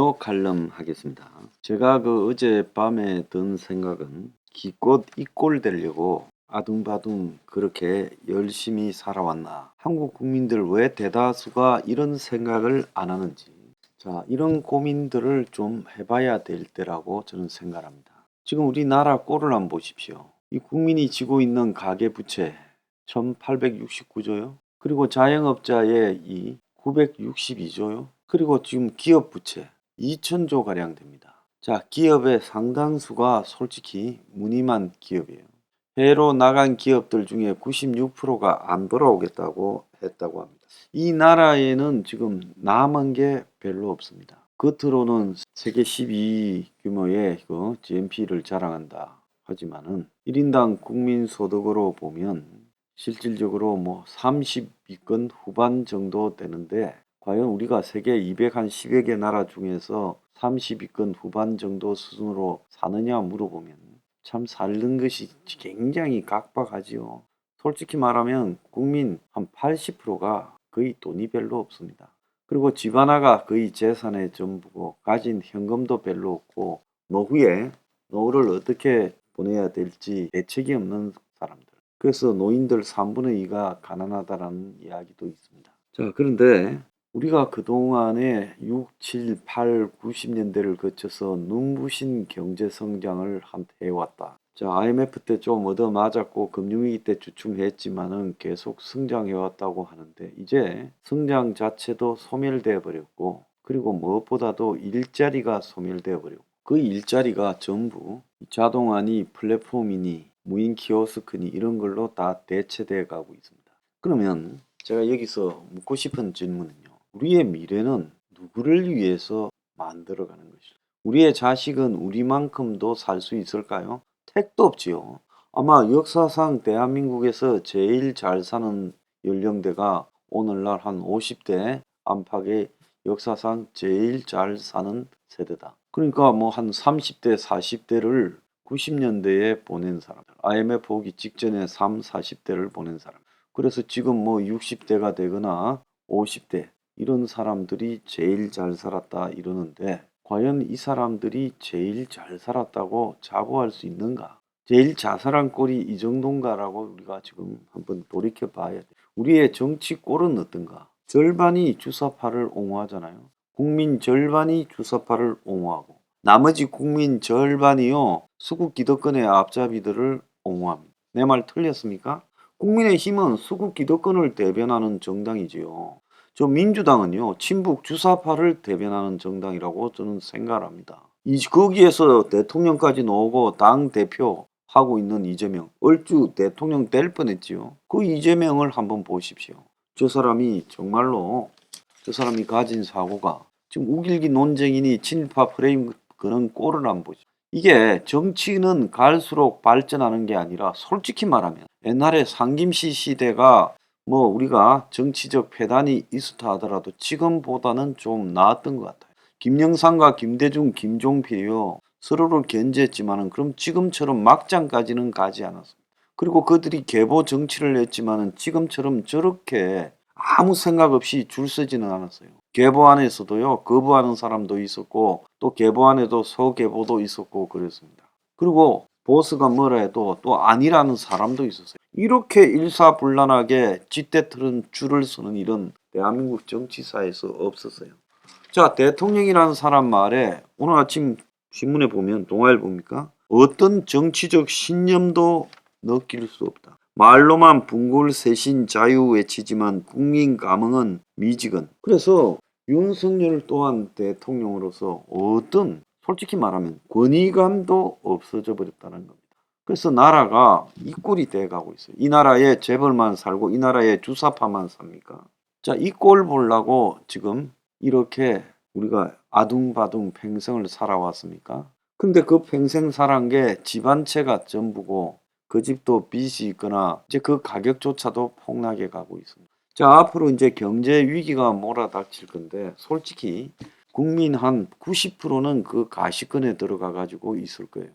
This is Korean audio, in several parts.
금요 칼럼 하겠습니다. 제가 어젯밤에 든 생각은 기껏 이꼴 되려고 아둥바둥 그렇게 열심히 살아왔나. 한국 국민들 왜 대다수가 이런 생각을 안 하는지. 자, 이런 고민들을 좀 해봐야 될 때라고 저는 생각합니다. 지금 우리나라 꼴을 한번 보십시오. 이 국민이 지고 있는 가계부채 1869조요. 그리고 자영업자의 이 962조요. 그리고 지금 기업 부채 2000조 가량 됩니다. 자, 기업의 상당수가 솔직히 무늬만 기업이에요. 해외로 나간 기업들 중에 96%가 안 돌아오겠다고 했다고 합니다. 이 나라에는 지금 남은 게 별로 없습니다. 겉으로는 세계 12위 규모의 GNP를 자랑한다 하지만은 1인당 국민 소득으로 보면 실질적으로 30위권 후반 정도 되는데, 과연 우리가 세계 210여 개 나라 중에서 30위권 후반 정도 수준으로 사느냐 물어보면 참 사는 것이 굉장히 각박하지요. 솔직히 말하면 국민 한 80%가 거의 돈이 별로 없습니다. 그리고 집 하나가 거의 재산의 전부고 가진 현금도 별로 없고 노후를 어떻게 보내야 될지 대책이 없는 사람들. 그래서 노인들 3분의 2가 가난하다라는 이야기도 있습니다. 자, 그런데 우리가 그동안에 6, 7, 8, 90년대를 거쳐서 눈부신 경제 성장을 해왔다. 자, IMF 때 좀 얻어맞았고 금융위기 때 주춤했지만은 계속 성장해왔다고 하는데, 이제 성장 자체도 소멸되어 버렸고, 그리고 무엇보다도 일자리가 소멸되어 버렸고, 그 일자리가 전부 자동화니 플랫폼이니 무인 키오스크니 이런 걸로 다 대체되어 가고 있습니다. 그러면 제가 여기서 묻고 싶은 질문은요. 우리의 미래는 누구를 위해서 만들어가는 것일까? 우리의 자식은 우리만큼도 살 수 있을까요? 택도 없지요. 아마 역사상 대한민국에서 제일 잘 사는 연령대가 오늘날 한 50대 안팎의 역사상 제일 잘 사는 세대다. 그러니까 한 30대, 40대를 90년대에 보낸 사람들, IMF 오기 직전에 3, 40대를 보낸 사람. 그래서 지금 60대가 되거나 50대 이런 사람들이 제일 잘 살았다 이러는데, 과연 이 사람들이 제일 잘 살았다고 자부할 수 있는가? 제일 자살한 꼴이 이 정도인가라고 우리가 지금 한번 돌이켜 봐야 돼. 우리의 정치 꼴은 어떤가? 절반이 주사파를 옹호하잖아요. 국민 절반이 주사파를 옹호하고 나머지 국민 절반이요 수국 기득권의 앞잡이들을 옹호합니다. 내 말 틀렸습니까? 국민의힘은 수국 기득권을 대변하는 정당이지요. 저 민주당은요 친북 주사파를 대변하는 정당이라고 저는 생각합니다. 거기에서 대통령까지 나오고 당 대표 하고 있는 이재명, 얼추 대통령 될 뻔했지요. 그 이재명을 한번 보십시오. 저 사람이 가진 사고가 지금 우길기 논쟁이니 친일파 프레임 그런 꼴을 안 보죠. 이게 정치는 갈수록 발전하는 게 아니라, 솔직히 말하면 옛날에 상김씨 시대가 우리가 정치적 패단이 있었다 하더라도 지금보다는 좀 나았던 것 같아요. 김영삼과 김대중, 김종필이요 서로를 견제했지만은 그럼 지금처럼 막장까지는 가지 않았습니다. 그리고 그들이 계보 정치를 했지만은 지금처럼 저렇게 아무 생각 없이 줄 서지는 않았어요. 계보 안에서도요 거부하는 사람도 있었고 또 계보 안에도 서계보도 있었고 그랬습니다. 그리고 보스가 뭐라 해도 또 아니라는 사람도 있었어요. 이렇게 일사불란하게 쥐떼틀은 줄을 서는 일은 대한민국 정치사에서 없었어요. 자, 대통령이라는 사람 말에 오늘 아침 신문에 보면 동아일보입니까? 어떤 정치적 신념도 느낄 수 없다. 말로만 붕골쇄신 자유 외치지만 국민 감흥은 미지근. 그래서 윤석열 또한 대통령으로서 솔직히 말하면 권위감도 없어져 버렸다는 겁니다. 그래서 나라가 이 꼴이 돼가고 있어요. 이 나라에 재벌만 살고 이 나라에 주사파만 삽니까? 자, 이 꼴 보려고 지금 이렇게 우리가 아둥바둥 평생을 살아왔습니까? 근데 그 평생 살아온 게 집안채가 전부고 그 집도 빚이 있거나 이제 그 가격조차도 폭락해 가고 있습니다. 자, 앞으로 이제 경제 위기가 몰아닥칠 건데 솔직히 국민 한 90%는 그 가시권에 들어가 가지고 있을 거예요.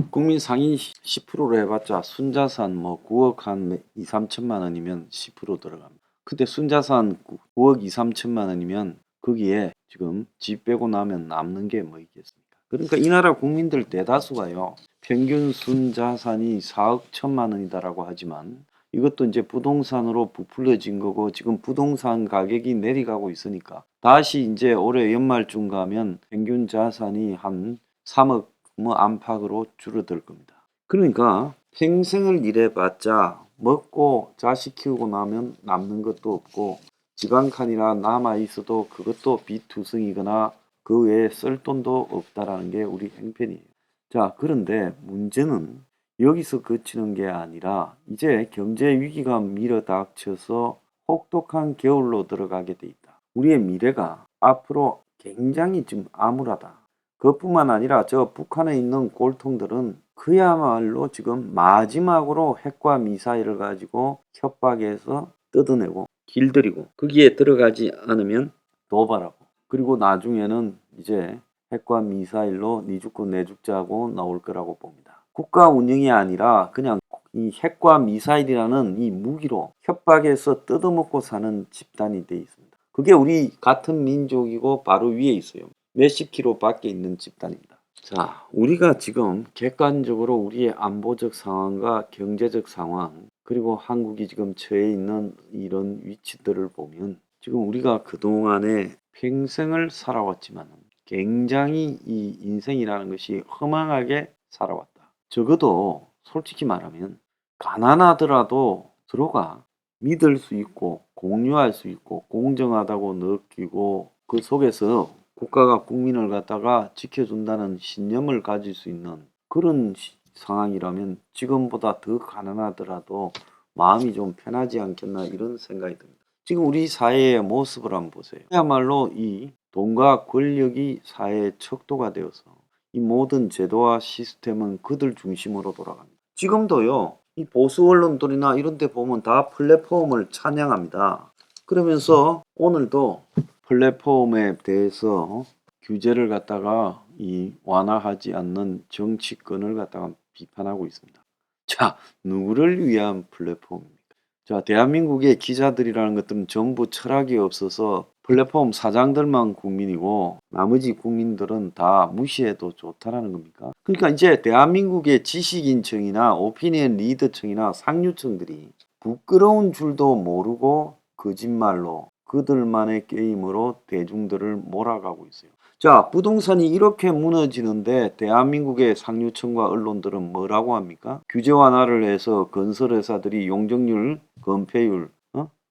국민 상위 10%로 해봤자 순자산 9억 한 2, 3천만 원이면 10% 들어갑니다. 근데 순자산 9억 2, 3천만 원이면 거기에 지금 집 빼고 나면 남는 게 뭐 있겠습니까? 그러니까 이 나라 국민들 대다수가요. 평균 순자산이 4억 1천만 원이다라고 하지만 이것도 이제 부동산으로 부풀려진 거고 지금 부동산 가격이 내려가고 있으니까 다시 이제 올해 연말쯤 가면 평균 자산이 한 3억 뭐 안팎으로 줄어들 겁니다. 그러니까 평생을 일해봤자 먹고 자식 키우고 나면 남는 것도 없고 집 한 칸이나 남아 있어도 그것도 비투성이거나 그 외에 쓸 돈도 없다라는 게 우리 형편이에요. 자, 그런데 문제는 여기서 그치는 게 아니라 이제 경제 위기가 밀어닥쳐서 혹독한 겨울로 들어가게 돼 있다. 우리의 미래가 앞으로 굉장히 좀 암울하다. 그것뿐만 아니라 저 북한에 있는 골통들은 그야말로 지금 마지막으로 핵과 미사일을 가지고 협박해서 뜯어내고 길들이고 거기에 들어가지 않으면 도발하고 그리고 나중에는 이제 핵과 미사일로 니 죽고 내 죽자고 나올 거라고 봅니다. 국가 운영이 아니라 그냥 이 핵과 미사일이라는 이 무기로 협박해서 뜯어먹고 사는 집단이 돼 있습니다. 그게 우리 같은 민족이고 바로 위에 있어요. 몇십 킬로 밖에 있는 집단입니다. 자, 우리가 지금 객관적으로 우리의 안보적 상황과 경제적 상황 그리고 한국이 지금 처해 있는 이런 위치들을 보면 지금 우리가 그동안에 평생을 살아왔지만 굉장히 이 인생이라는 것이 허망하게 살아왔다. 적어도 솔직히 말하면 가난하더라도 서로가 믿을 수 있고 공유할 수 있고 공정하다고 느끼고 그 속에서 국가가 국민을 갖다가 지켜준다는 신념을 가질 수 있는 그런 상황이라면 지금보다 더 가난하더라도 마음이 좀 편하지 않겠나 이런 생각이 듭니다. 지금 우리 사회의 모습을 한번 보세요. 그야말로 이 돈과 권력이 사회의 척도가 되어서 이 모든 제도와 시스템은 그들 중심으로 돌아갑니다. 지금도요. 이 보수 언론들이나 이런 데 보면 다 플랫폼을 찬양합니다. 그러면서 오늘도 플랫폼에 대해서 규제를 갖다가 이 완화하지 않는 정치권을 갖다가 비판하고 있습니다. 자, 누구를 위한 플랫폼입니까? 자, 대한민국의 기자들이라는 것들은 전부 철학이 없어서 플랫폼 사장들만 국민이고 나머지 국민들은 다 무시해도 좋다라는 겁니까? 그러니까 이제 대한민국의 지식인층이나 오피니언 리더층이나 상류층들이 부끄러운 줄도 모르고 거짓말로 그들만의 게임으로 대중들을 몰아가고 있어요. 자, 부동산이 이렇게 무너지는데 대한민국의 상류층과 언론들은 뭐라고 합니까? 규제 완화를 해서 건설회사들이 용적률, 건폐율,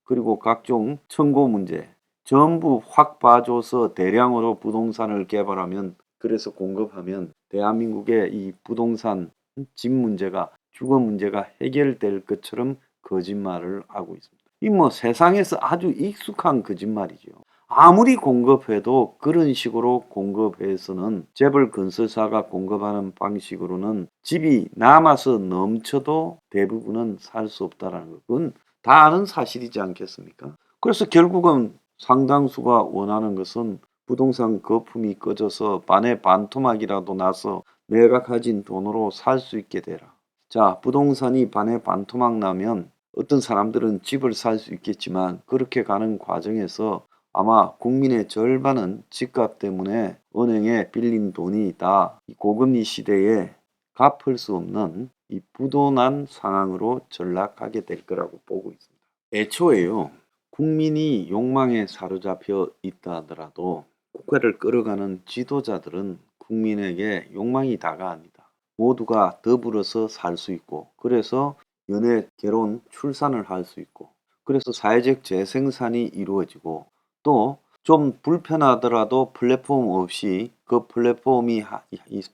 그리고 각종 청고 문제 전부 확 봐줘서 대량으로 부동산을 개발하면 그래서 공급하면 대한민국의 이 부동산 집 문제가 주거 문제가 해결될 것처럼 거짓말을 하고 있습니다. 이 뭐 세상에서 아주 익숙한 거짓말이죠. 아무리 공급해도 그런 식으로 공급해서는 재벌 건설사가 공급하는 방식으로는 집이 남아서 넘쳐도 대부분은 살 수 없다라는 것. 그건 다 아는 사실이지 않겠습니까? 그래서 결국은 상당수가 원하는 것은 부동산 거품이 꺼져서 반의 반토막이라도 나서 내가 가진 돈으로 살 수 있게 되라. 자, 부동산이 반의 반토막 나면 어떤 사람들은 집을 살 수 있겠지만 그렇게 가는 과정에서 아마 국민의 절반은 집값 때문에 은행에 빌린 돈이 다 고금리 시대에 갚을 수 없는 이 부도난 상황으로 전락하게 될 거라고 보고 있습니다. 애초에요. 국민이 욕망에 사로잡혀 있다 하더라도 국가를 끌어가는 지도자들은 국민에게 욕망이 다가갑니다. 모두가 더불어서 살 수 있고 그래서 연애, 결혼, 출산을 할 수 있고 그래서 사회적 재생산이 이루어지고 또 좀 불편하더라도 플랫폼 없이 그 플랫폼이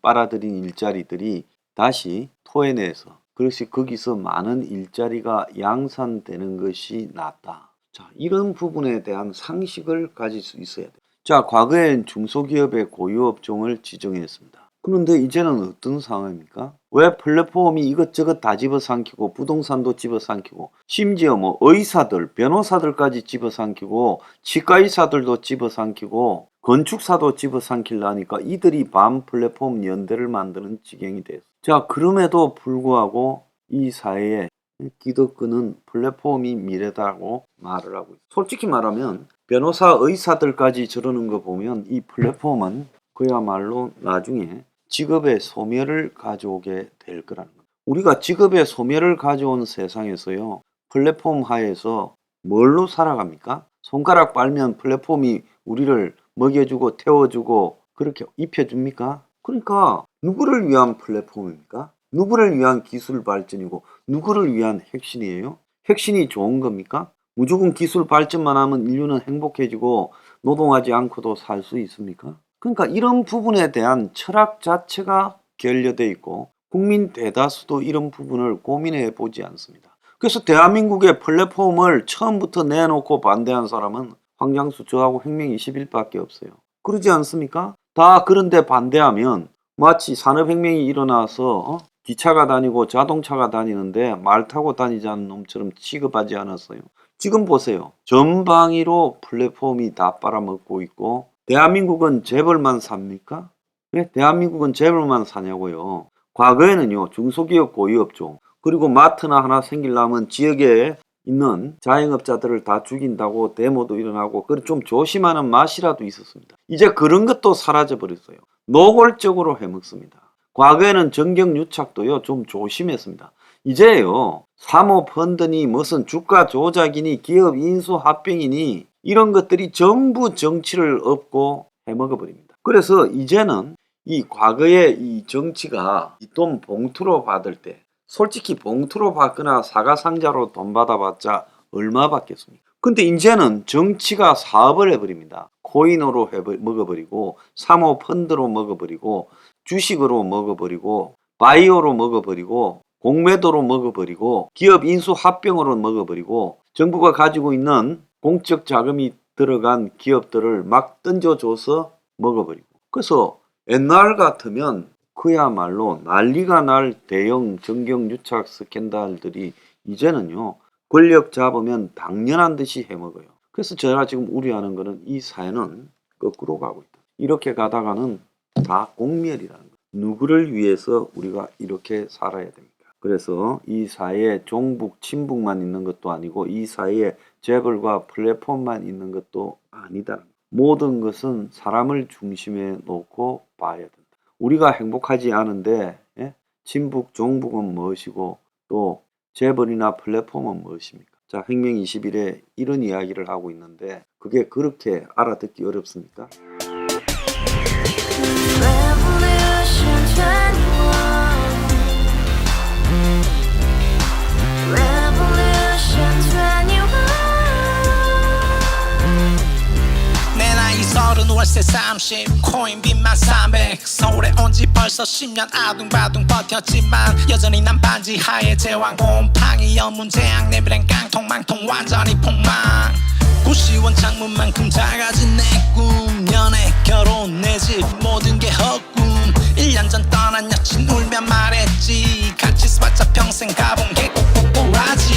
빨아들인 일자리들이 다시 토해내서 그것이 거기서 많은 일자리가 양산되는 것이 낫다. 자, 이런 부분에 대한 상식을 가질 수 있어야 돼요. 자, 과거엔 중소기업의 고유업종을 지정했습니다. 그런데 이제는 어떤 상황입니까? 왜 플랫폼이 이것저것 다 집어삼키고 부동산도 집어삼키고 심지어 뭐 의사들, 변호사들까지 집어삼키고 치과의사들도 집어삼키고 건축사도 집어삼키려니까 이들이 반 플랫폼 연대를 만드는 지경이 됐어요. 자, 그럼에도 불구하고 이 사회에 기득권은 플랫폼이 미래다고 말을 하고 있어요. 솔직히 말하면 변호사, 의사들까지 저러는 거 보면 이 플랫폼은 그야말로 나중에 직업의 소멸을 가져오게 될 거라는 겁니다. 우리가 직업의 소멸을 가져온 세상에서요, 플랫폼 하에서 뭘로 살아갑니까? 손가락 빨면 플랫폼이 우리를 먹여주고 태워주고 그렇게 입혀줍니까? 그러니까 누구를 위한 플랫폼입니까? 누구를 위한 기술 발전이고 누구를 위한 혁신이에요? 혁신이 좋은 겁니까? 무조건 기술 발전만 하면 인류는 행복해지고 노동하지 않고도 살 수 있습니까? 그러니까 이런 부분에 대한 철학 자체가 결여되어 있고 국민 대다수도 이런 부분을 고민해 보지 않습니다. 그래서 대한민국의 플랫폼을 처음부터 내놓고 반대한 사람은 황장수 저하고 혁명21밖에 없어요. 그러지 않습니까? 다 그런데 반대하면 마치 산업혁명이 일어나서 기차가 다니고 자동차가 다니는데 말 타고 다니지 않는 놈처럼 취급하지 않았어요. 지금 보세요. 전방위로 플랫폼이 다 빨아먹고 있고 대한민국은 재벌만 삽니까? 왜 대한민국은 재벌만 사냐고요. 과거에는요, 중소기업 고위업종 그리고 마트나 하나 생기려면 지역에 있는 자영업자들을 다 죽인다고 데모도 일어나고 좀 조심하는 맛이라도 있었습니다. 이제 그런 것도 사라져 버렸어요. 노골적으로 해먹습니다. 과거에는 정경유착도요 좀 조심했습니다. 이제요 사모펀드니 무슨 주가 조작이니 기업 인수 합병이니 이런 것들이 전부 정치를 엎고 해먹어 버립니다. 그래서 이제는 이 과거의 이 정치가 이 돈 봉투로 받을 때 솔직히 봉투로 받거나 사과상자로 돈 받아봤자 얼마 받겠습니까? 근데 이제는 정치가 사업을 해버립니다. 코인으로 먹어버리고 사모펀드로 먹어버리고 주식으로 먹어버리고 바이오로 먹어버리고 공매도로 먹어버리고 기업 인수 합병으로 먹어버리고 정부가 가지고 있는 공적 자금이 들어간 기업들을 막 던져줘서 먹어버리고 그래서 옛날 같으면 그야말로 난리가 날 대형 정경유착 스캔들들이 이제는요 권력 잡으면 당연한 듯이 해먹어요. 그래서 제가 지금 우려하는 거는 이 사회는 거꾸로 가고 있다. 이렇게 가다가는 다 공멸이라는 거예요. 누구를 위해서 우리가 이렇게 살아야 됩니까? 그래서 이 사회에 종북, 친북만 있는 것도 아니고 이 사회에 재벌과 플랫폼만 있는 것도 아니다. 모든 것은 사람을 중심에 놓고 봐야 된다. 우리가 행복하지 않은데 친북, 종북은 무엇이고 또 재벌이나 플랫폼은 무엇입니까? 자, 혁명21에 이런 이야기를 하고 있는데 그게 그렇게 알아듣기 어렵습니까? 월세 30 코인빚만 300 서울에 온지 벌써 10년 아둥바둥 버텼지만 여전히 난 반지 하에 제왕 곰팡이 연문제약 내비랭 깡통망통 완전히 폭망 고시원 창문만큼 작아진 내 꿈 연애 결혼 내 집 모든 게 헛꿈 1년 전 떠난 여친 울며 말했지 같이 써봤자 평생 가본 게 꼭꼭꼭하지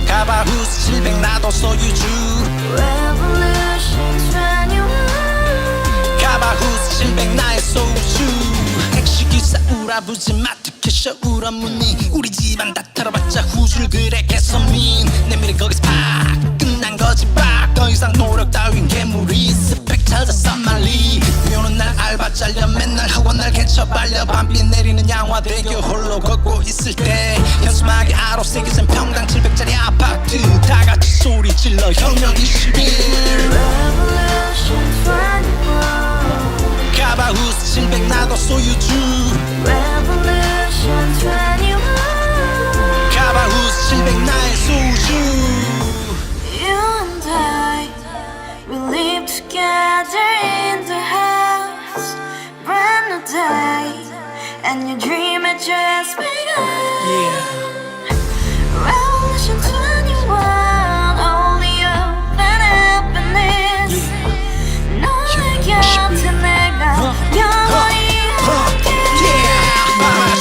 가바후스 700 나도 소유주 가바후스 700 나의 소유주 택시기사 우라부지 마트 캐셔 우라무니 우리 집안 다 털어봤자 후줄 그래 개선민 내 미래 거기서 팍 끝난 거지 팍더 이상 노력 따윈 괴물이 스펙 찾아 쌈말리 비오는 날 알바 잘려 맨날 학원 날 개쳐 발려 밤비 내리는 양화대교 홀로 걷고 있을 때 현수막에 아로 새겨진 평당 700짜리 아파트 다같이 소리 질러 혁명 21 가바후스 700 나도 소유주 가바후스 700 나의 소유주 Together in the house, brand new day, and your dream had just begun. Revolution 21, only hope and happiness. 너의 곁에 내가 영원히 함께.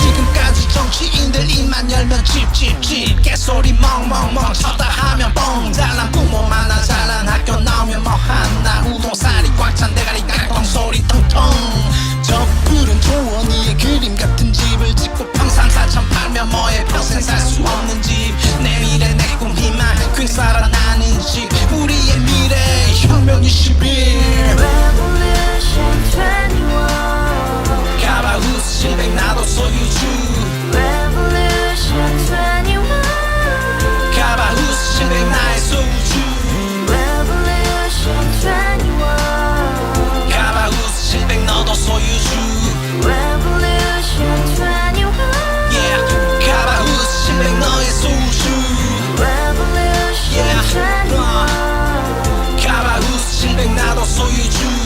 지금까지 정치인들 입만 열면 찝찝찝 개소리 멍멍멍 쳤다 하면 뻥 잘난 부모 만나 잘난 학교 나오면 뭐 하나 우동살이 꽉 찬 대가리 깡통 소리 텅텅 저 푸른 초원위에 그림 같은 집을 짓고 평상 4천 팔면 뭐해 평생 살 수 없는 집 내 미래 내 꿈 희망 소유주